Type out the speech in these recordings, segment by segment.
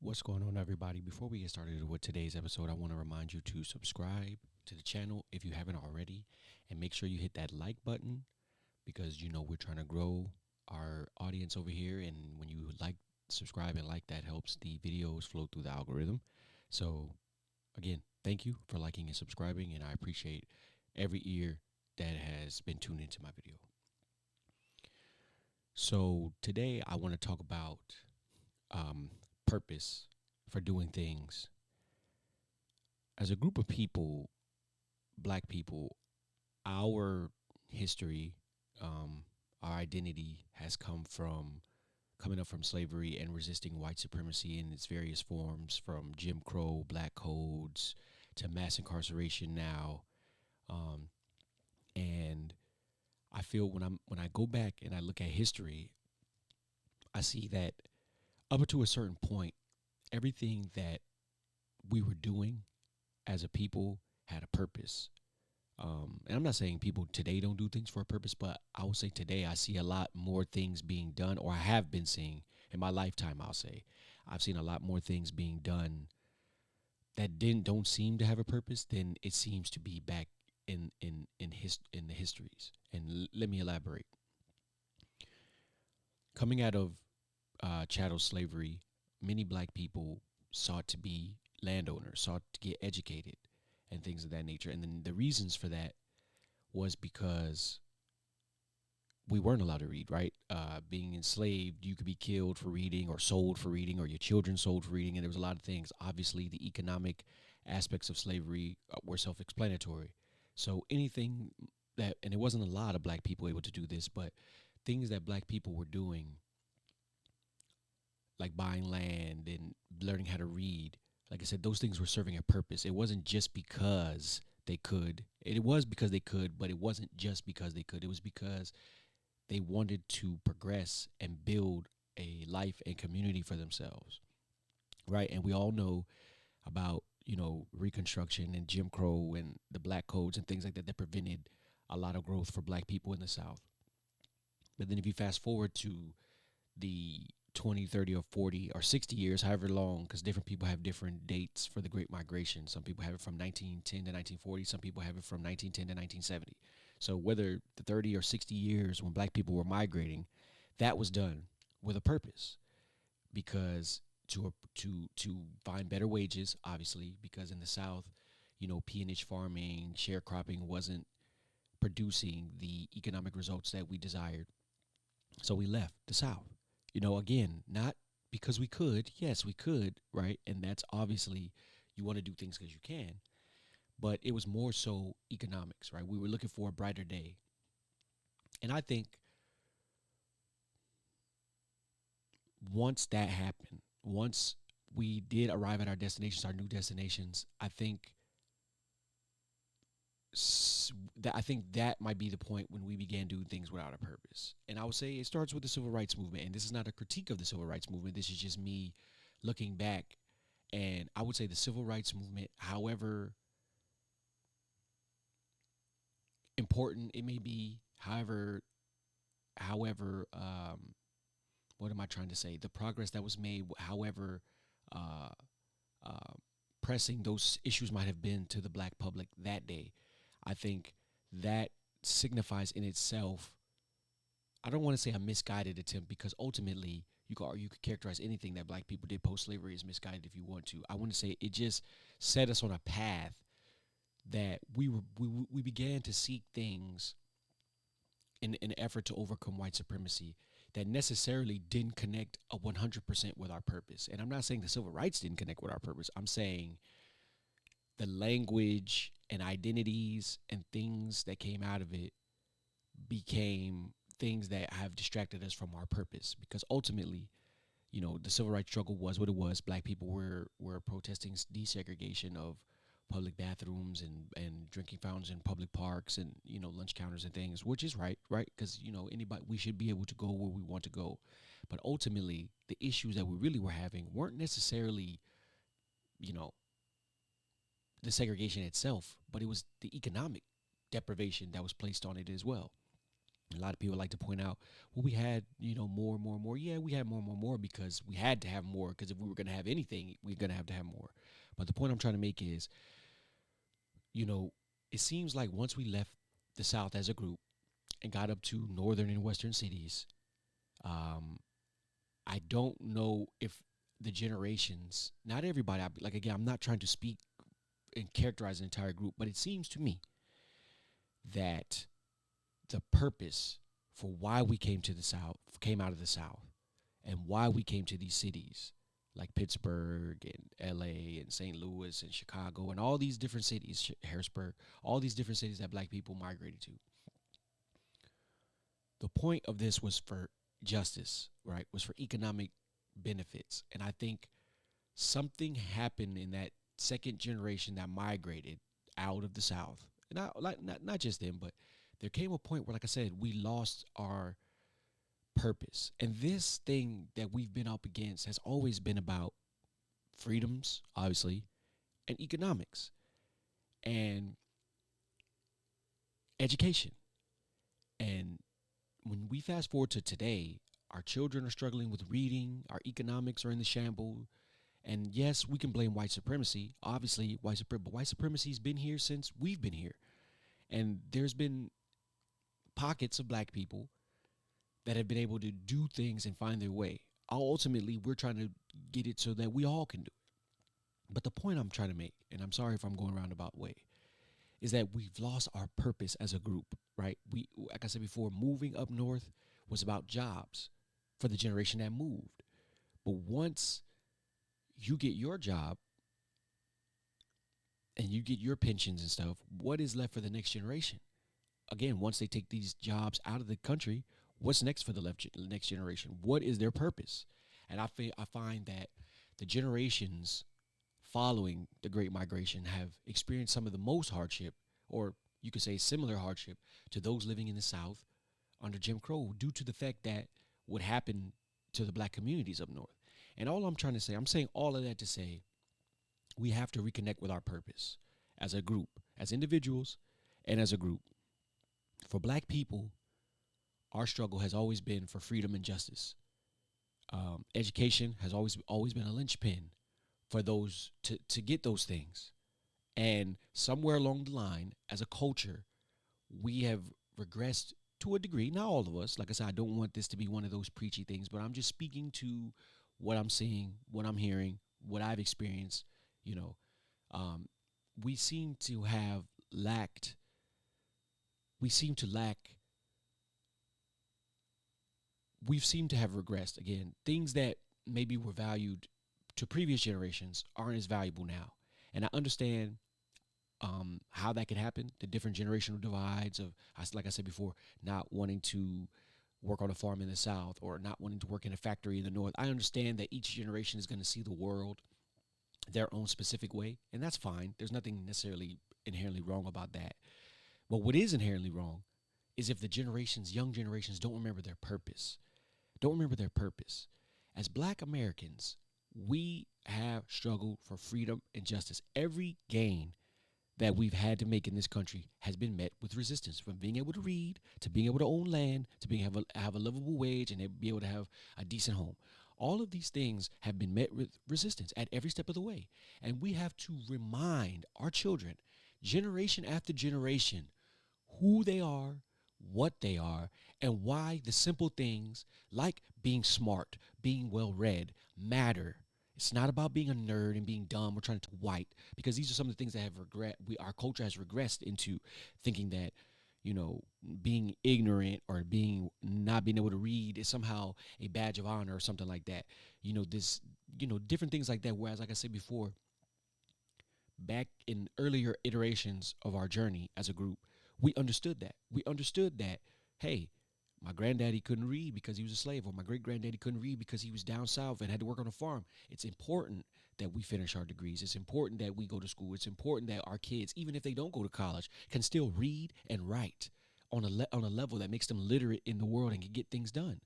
What's going on, everybody? Before we get started with today's episode, I want to remind you to subscribe to the channel if you haven't already, and make sure you hit that like button because we're trying to grow our audience over here. And when you subscribe, and like, that helps the videos flow through the algorithm. So, again, thank you for liking and subscribing, and I appreciate every ear that has been tuned into my video. So, today I want to talk about purpose for doing things. As a group of people, black people, our history, um, our identity has coming up from slavery and resisting white supremacy in its various forms, from Jim Crow, black codes, to mass incarceration now. Um, and I feel when I go back and I look at history, I see that up to a certain point, everything that we were doing as a people had a purpose. And I'm not saying people today don't do things for a purpose, but I would say today I see a lot more things being done, or I have been seeing in my lifetime. I'll say I've seen a lot more things being done that don't seem to have a purpose than it seems to be back in the histories. And let me elaborate. Coming out of chattel slavery, many black people sought to be landowners, sought to get educated, and things of that nature. And then the reasons for that was because we weren't allowed to read, right? Being enslaved, you could be killed for reading, or sold for reading, or your children sold for reading. And there was a lot of things. Obviously, the economic aspects of slavery were self-explanatory. So anything and it wasn't a lot of black people able to do this, but things that black people were doing, like buying land and learning how to read, like I said, those things were serving a purpose. It wasn't just because they could. It was because they could, but it wasn't just because they could. It was because they wanted to progress and build a life and community for themselves, right? And we all know about Reconstruction and Jim Crow and the black codes and things like that prevented a lot of growth for black people in the South. But then if you fast forward to the 20, 30, or 40 or 60 years, however long, because different people have different dates for the Great Migration. Some people have it from 1910 to 1940. Some people have it from 1910 to 1970. So whether the 30 or 60 years when black people were migrating, that was done with a purpose, because to find better wages, obviously, because in the South, peonage farming, sharecropping wasn't producing the economic results that we desired. So we left the South. Again, not because we could. Yes, we could, right? And that's obviously, you want to do things because you can. But it was more so economics, right? We were looking for a brighter day. And I think once that happened, once we did arrive at our destinations, our new destinations, I think that might be the point when we began doing things without a purpose. And I would say it starts with the civil rights movement. And this is not a critique of the civil rights movement. This is just me looking back. And I would say the civil rights movement, however important it may be, however, what am I trying to say? The progress that was made, however uh, uh, pressing those issues might have been to the black public that day, I think that signifies in itself, I don't want to say a misguided attempt, because ultimately you could characterize anything that black people did post slavery as misguided if you want to. I want to say it just set us on a path that we began to seek things in an effort to overcome white supremacy that necessarily didn't connect 100% with our purpose. And I'm not saying the civil rights didn't connect with our purpose. I'm saying the language and identities and things that came out of it became things that have distracted us from our purpose, because ultimately, the civil rights struggle was what it was. Black people were protesting desegregation of public bathrooms and drinking fountains in public parks, and lunch counters and things, which is right, because anybody, we should be able to go where we want to go. But ultimately, the issues that we really were having weren't necessarily you know the segregation itself, but it was the economic deprivation that was placed on it as well. A lot of people like to point out, well, we had, more and more and more. Yeah, we had more and more and more because we had to have more, because if we were going to have anything, we're going to have more. But the point I'm trying to make is, you know, it seems like once we left the South as a group and got up to northern and western cities, um, I don't know if the generations, not everybody, like again, I'm not trying to speak and characterize an entire group, but it seems to me that the purpose for why we came to the South, came out of the South, and why we came to these cities like Pittsburgh and LA and St. Louis and Chicago and all these different cities, Harrisburg, all these different cities that black people migrated to. The point of this was for justice, right? Was for economic benefits. And I think something happened in that second generation that migrated out of the South. Not just them, but there came a point where, like I said, we lost our purpose. And this thing that we've been up against has always been about freedoms, obviously, and economics and education. And when we fast forward to today, our children are struggling with reading, our economics are in the shambles. And yes, we can blame white supremacy. Obviously, but white supremacy's been here since we've been here. And there's been pockets of black people that have been able to do things and find their way. Ultimately, we're trying to get it so that we all can do it. But the point I'm trying to make, and I'm sorry if I'm going roundabout way, is that we've lost our purpose as a group, right? We, like I said before, moving up north was about jobs for the generation that moved. But once you get your job and you get your pensions and stuff, what is left for the next generation? Again, once they take these jobs out of the country, what's next for the next generation? What is their purpose? And I find that the generations following the Great Migration have experienced some of the most hardship, or you could say similar hardship, to those living in the South under Jim Crow, due to the fact that what happened to the black communities up north. And all I'm trying to say, I'm saying all of that to say we have to reconnect with our purpose as a group, as individuals, and as a group. For black people, our struggle has always been for freedom and justice. Education has always been a linchpin for those to get those things. And somewhere along the line, as a culture, we have regressed to a degree. Not all of us. Like I said, I don't want this to be one of those preachy things, but I'm just speaking to what I'm seeing, what I'm hearing, what I've experienced. You know, um, we seem to have lacked. We seem to lack. We've seemed to have regressed again. Things that maybe were valued to previous generations aren't as valuable now. And I understand how that could happen, the different generational divides of, like I said before, not wanting to work on a farm in the South or not wanting to work in a factory in the North. I understand that each generation is going to see the world their own specific way, and that's fine. There's nothing necessarily inherently wrong about that. But what is inherently wrong is if the young generations, don't remember their purpose. Don't remember their purpose. As black Americans, we have struggled for freedom and justice. Every gain that we've had to make in this country has been met with resistance, from being able to read, to being able to own land, to being able to have a livable wage, and be able to have a decent home. All of these things have been met with resistance at every step of the way. And we have to remind our children, generation after generation, who they are, what they are, and why the simple things like being smart, being well read, matter. It's not about being a nerd and being dumb or trying to white, because these are some of the things that have our culture has regressed into thinking that, being ignorant or being not being able to read is somehow a badge of honor or something like that. Different things like that. Whereas, like I said before, back in earlier iterations of our journey as a group, we understood that. We understood that, hey, my granddaddy couldn't read because he was a slave, or my great granddaddy couldn't read because he was down south and had to work on a farm. It's important that we finish our degrees. It's important that we go to school. It's important that our kids, even if they don't go to college, can still read and write on a level that makes them literate in the world and can get things done.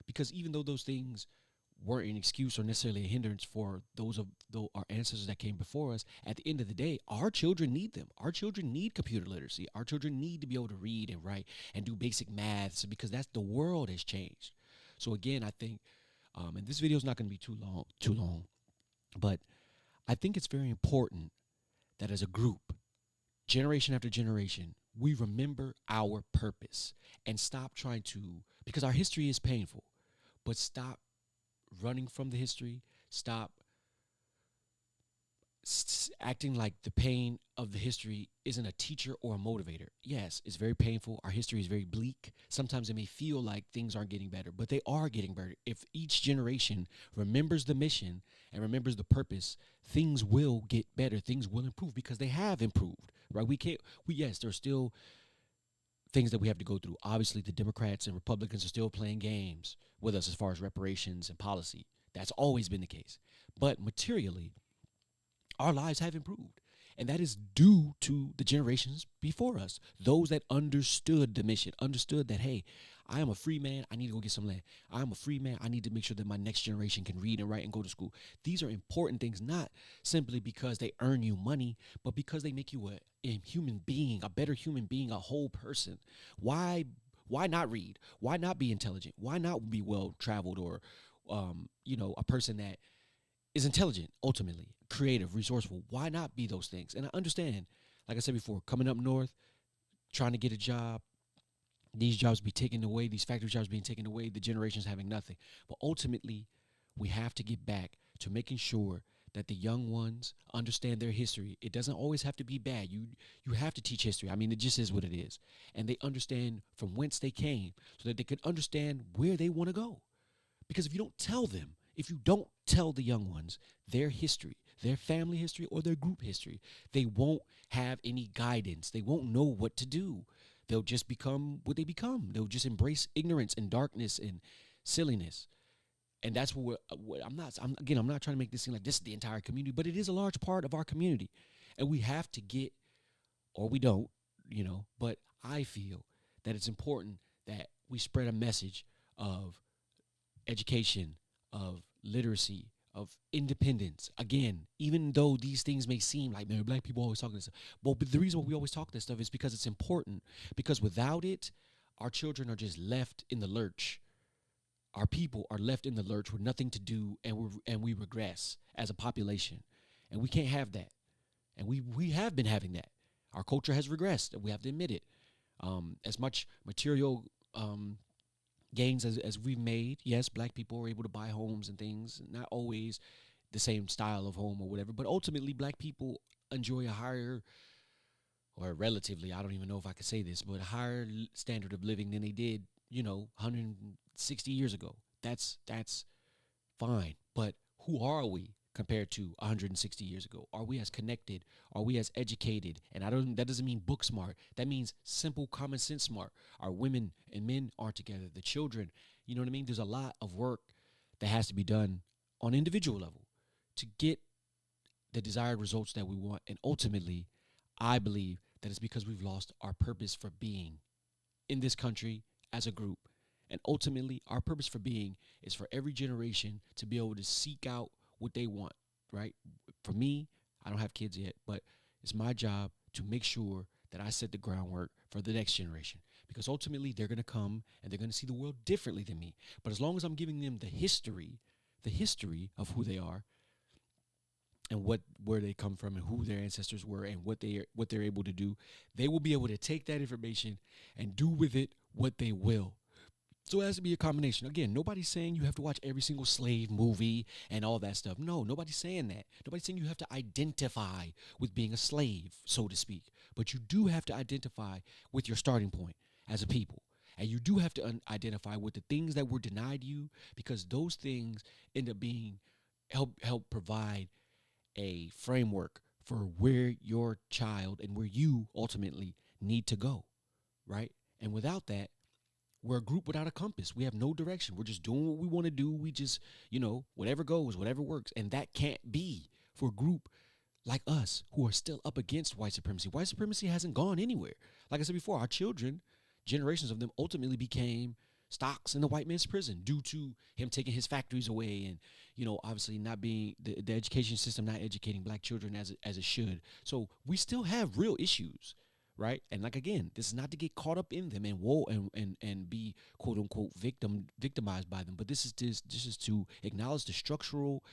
Because even though those things weren't an excuse or necessarily a hindrance for those of our ancestors that came before us. At the end of the day, our children need them. Our children need computer literacy. Our children need to be able to read and write and do basic maths, because that's the world has changed. So again, I think, and this video is not going to be too long, but I think it's very important that as a group, generation after generation, we remember our purpose and stop trying to, because our history is painful, but stop running from the history. Stop acting like the pain of the history isn't a teacher or a motivator. Yes, it's very painful. Our history is very bleak. Sometimes it may feel like things aren't getting better, but they are getting better. If each generation remembers the mission and remembers the purpose, things will get better. Things will improve, because they have improved, right? Yes, there's still things that we have to go through. Obviously, the Democrats and Republicans are still playing games with us as far as reparations and policy. That's always been the case. But materially, our lives have improved. And that is due to the generations before us, those that understood the mission, understood that, hey, I am a free man. I need to go get some land. I'm a free man. I need to make sure that my next generation can read and write and go to school. These are important things, not simply because they earn you money, but because they make you a human being, a better human being, a whole person. Why not read? Why not be intelligent? Why not be well-traveled, or, a person that is intelligent, ultimately, creative, resourceful? Why not be those things? And I understand, like I said before, coming up north, trying to get a job, these jobs be taken away, these factory jobs being taken away, the generations having nothing. But ultimately, we have to get back to making sure that the young ones understand their history. It doesn't always have to be bad. You have to teach history. I mean, it just is what it is. And they understand from whence they came, so that they can understand where they want to go. Because if you don't tell the young ones their history, their family history, or their group history, they won't have any guidance. They won't know what to do. They'll just become what they become. They'll just embrace ignorance and darkness and silliness. And that's I'm not trying to make this seem like this is the entire community, but it is a large part of our community. And we have to get, or we don't, but I feel that it's important that we spread a message of education, of literacy, of independence. Again, even though these things may seem like, man, black people always talking this stuff. But the reason why we always talk this stuff is because it's important. Because without it, our children are just left in the lurch. Our people are left in the lurch with nothing to do, and we regress as a population. And we can't have that. And we have been having that. Our culture has regressed, and we have to admit it. As much material gains as we've made, yes, black people are able to buy homes and things, not always the same style of home or whatever, but ultimately black people enjoy a higher, or relatively, I don't even know if I could say this, but a higher standard of living than they did, 160 years ago. That's fine. But who are we compared to 160 years ago? Are we as connected? Are we as educated? And that doesn't mean book smart. That means simple common sense smart. Our women and men are together. The children, you know what I mean? There's a lot of work that has to be done on individual level to get the desired results that we want. And ultimately, I believe that it's because we've lost our purpose for being in this country as a group. And ultimately, our purpose for being is for every generation to be able to seek out what they want, right? For me, I don't have kids yet, but it's my job to make sure that I set the groundwork for the next generation, because ultimately they're going to come and they're going to see the world differently than me. But as long as I'm giving them the history of who they are and where they come from and who their ancestors were and what they're able to do, they will be able to take that information and do with it what they will. So it has to be a combination. Again, nobody's saying you have to watch every single slave movie and all that stuff. No, nobody's saying that. Nobody's saying you have to identify with being a slave, so to speak. But you do have to identify with your starting point as a people. And you do have to identify with the things that were denied you, because those things end up being help provide a framework for where your child and where you ultimately need to go, right? And without that, we're a group without a compass. We have no direction. We're just doing what we want to do. We just, whatever goes, whatever works. And that can't be for a group like us who are still up against white supremacy. White supremacy hasn't gone anywhere. Like I said before, our children, generations of them ultimately became stocks in the white man's prison due to him taking his factories away, and obviously not being the education system not educating black children as it should. So we still have real issues, right? And like, again, this is not to get caught up in them and woe and be quote unquote victimized by them, but this is to acknowledge the structural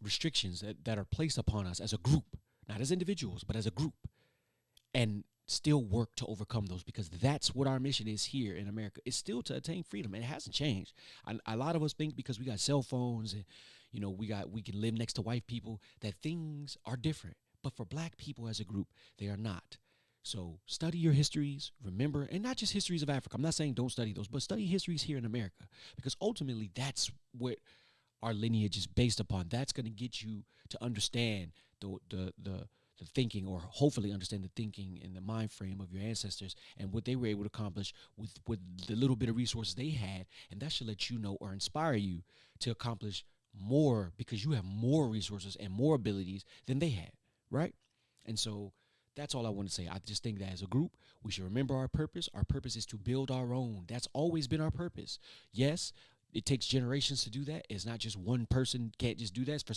restrictions that are placed upon us as a group, not as individuals, but as a group, and still work to overcome those, because that's what our mission is here in America. It's still to attain freedom, and it hasn't changed. A lot of us think because we got cell phones and we can live next to white people that things are different, but for black people as a group, they are not. So study your histories, remember, and not just histories of Africa. I'm not saying don't study those, but study histories here in America, because ultimately that's what our lineage is based upon. That's going to get you to understand the thinking, or hopefully understand the thinking and the mind frame of your ancestors and what they were able to accomplish with the little bit of resources they had. And that should let you know or inspire you to accomplish more, because you have more resources and more abilities than they had, right? And so that's all I want to say. I just think that as a group, we should remember our purpose. Our purpose is to build our own. That's always been our purpose. Yes, it takes generations to do that. It's not just one person can't just do that. For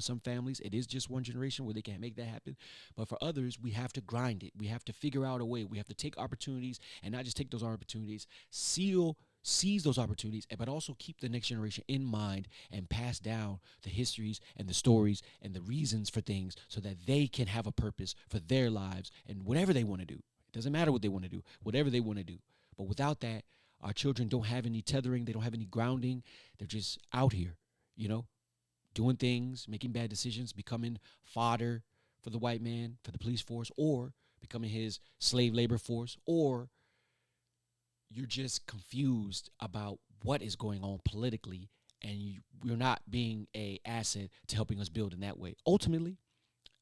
some families, it is just one generation where they can't make that happen. But for others, we have to grind it. We have to figure out a way. We have to take opportunities, and not just take those opportunities, seize those opportunities, but also keep the next generation in mind and pass down the histories and the stories and the reasons for things, so that they can have a purpose for their lives and whatever they want to do. It doesn't matter what they want to do, whatever they want to do. But without that, our children don't have any tethering. They don't have any grounding. They're just out here, doing things, making bad decisions, becoming fodder for the white man, for the police force, or becoming his slave labor force, or you're just confused about what is going on politically, and you're not being a asset to helping us build in that way. Ultimately,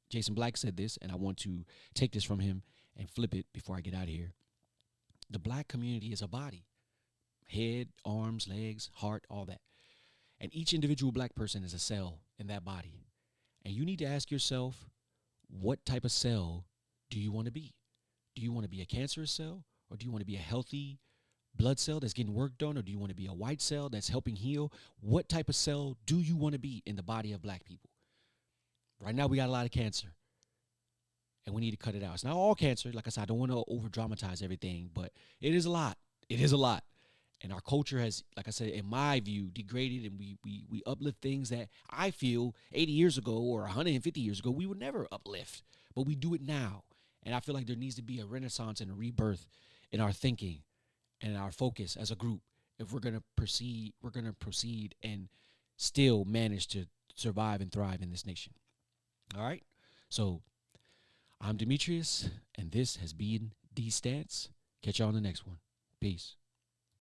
Jason Black said this, and I want to take this from him and flip it before I get out of here. The black community is a body. Head, arms, legs, heart, all that. And each individual black person is a cell in that body. And you need to ask yourself, what type of cell do you want to be? Do you want to be a cancerous cell? Or do you want to be a healthy blood cell that's getting work done? Or do you want to be a white cell that's helping heal? What type of cell do you want to be in the body of black people? Right now, we got a lot of cancer, and we need to cut it out. It's not all cancer. Like I said, I don't want to over dramatize everything, but it is a lot. It is a lot. And our culture has, like I said, in my view, degraded, and we uplift things that I feel 80 years ago or 150 years ago we would never uplift, but we do it now. And I feel like there needs to be a renaissance and a rebirth in our thinking and our focus as a group. If we're gonna proceed and still manage to survive and thrive in this nation. All right. So I'm Demetrius, and this has been D Stance. Catch y'all on the next one. Peace.